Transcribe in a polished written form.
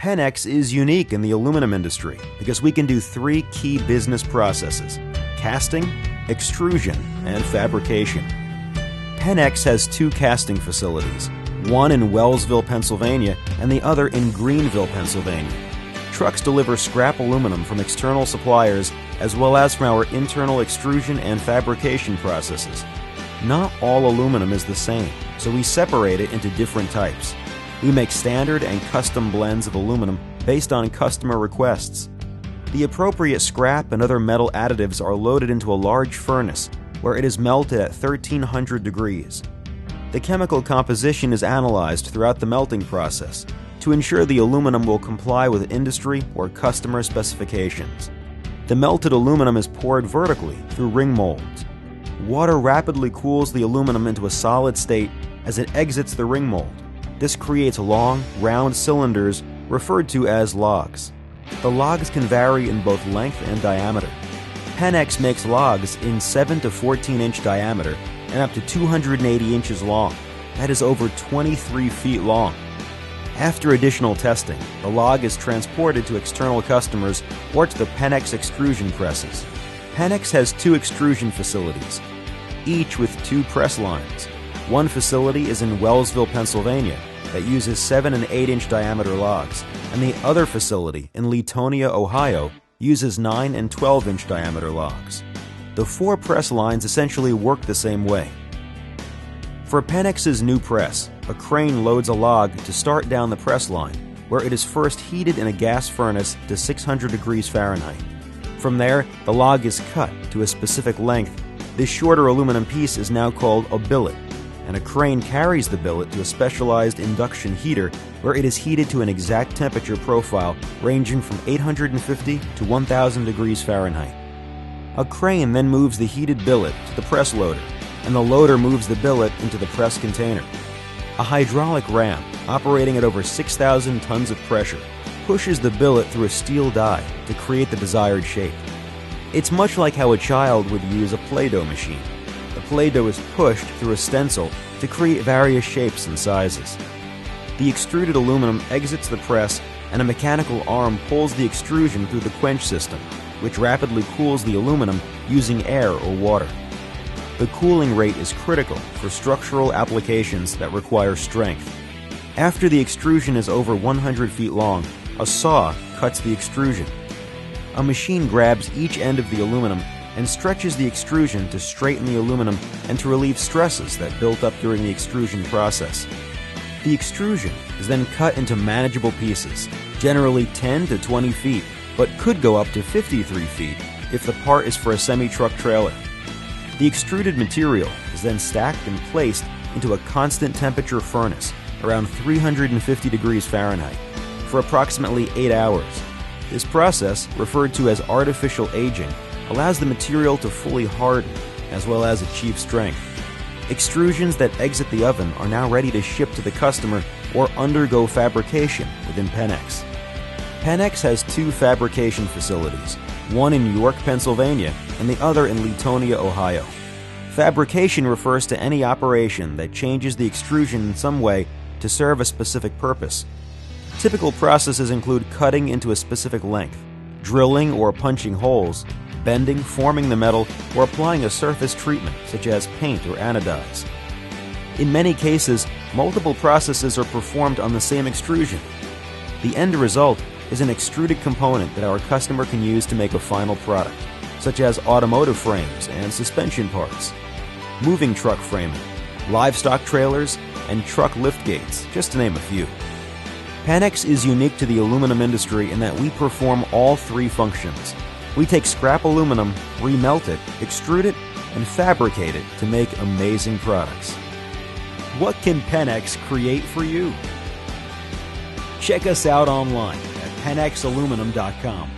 Pennex is unique in the aluminum industry because we can do three key business processes: casting, extrusion, and fabrication. Pennex has two casting facilities, one in Wellsville, Pennsylvania, and the other in Greenville, Pennsylvania. Trucks deliver scrap aluminum from external suppliers as well as from our internal extrusion and fabrication processes. Not all aluminum is the same, so we separate it into different types. We make standard and custom blends of aluminum based on customer requests. The appropriate scrap and other metal additives are loaded into a large furnace where it is melted at 1300 degrees. The chemical composition is analyzed throughout the melting process to ensure the aluminum will comply with industry or customer specifications. The melted aluminum is poured vertically through ring molds. Water rapidly cools the aluminum into a solid state as it exits the ring mold. This creates long, round cylinders referred to as logs. The logs can vary in both length and diameter. Pennex makes logs in 7 to 14-inch diameter and up to 280 inches long. That is over 23 feet long. After additional testing, the log is transported to external customers or to the Pennex extrusion presses. Pennex has two extrusion facilities, each with two press lines. One facility is in Wellsville, Pennsylvania, that uses 7 and 8-inch diameter logs, and the other facility in Latonia, Ohio, uses 9 and 12-inch diameter logs. The four press lines essentially work the same way. For Pennex's new press, a crane loads a log to start down the press line, where it is first heated in a gas furnace to 600 degrees Fahrenheit. From there, the log is cut to a specific length. This shorter aluminum piece is now called a billet, and a crane carries the billet to a specialized induction heater where it is heated to an exact temperature profile ranging from 850 to 1000 degrees Fahrenheit. A crane then moves the heated billet to the press loader, and the loader moves the billet into the press container. A hydraulic ram, operating at over 6,000 tons of pressure, pushes the billet through a steel die to create the desired shape. It's much like how a child would use a Play-Doh machine. The Play-Doh is pushed through a stencil to create various shapes and sizes. The extruded aluminum exits the press, and a mechanical arm pulls the extrusion through the quench system, which rapidly cools the aluminum using air or water. The cooling rate is critical for structural applications that require strength. After the extrusion is over 100 feet long, a saw cuts the extrusion. A machine grabs each end of the aluminum and stretches the extrusion to straighten the aluminum and to relieve stresses that built up during the extrusion process. The extrusion is then cut into manageable pieces, generally 10 to 20 feet, but could go up to 53 feet if the part is for a semi-truck trailer. The extruded material is then stacked and placed into a constant temperature furnace around 350 degrees Fahrenheit for approximately 8 hours. This process, referred to as artificial aging, allows the material to fully harden as well as achieve strength. Extrusions that exit the oven are now ready to ship to the customer or undergo fabrication within Pennex. Pennex has two fabrication facilities, one in York, Pennsylvania, and the other in Latonia, Ohio. Fabrication refers to any operation that changes the extrusion in some way to serve a specific purpose. Typical processes include cutting into a specific length, drilling or punching holes, bending, forming the metal, or applying a surface treatment such as paint or anodize. In many cases, multiple processes are performed on the same extrusion. The end result is an extruded component that our customer can use to make a final product, such as automotive frames and suspension parts, moving truck framing, livestock trailers, and truck lift gates, just to name a few. Pennex is unique to the aluminum industry in that we perform all three functions. We take scrap aluminum, remelt it, extrude it, and fabricate it to make amazing products. What can Pennex create for you? Check us out online at pennexaluminum.com.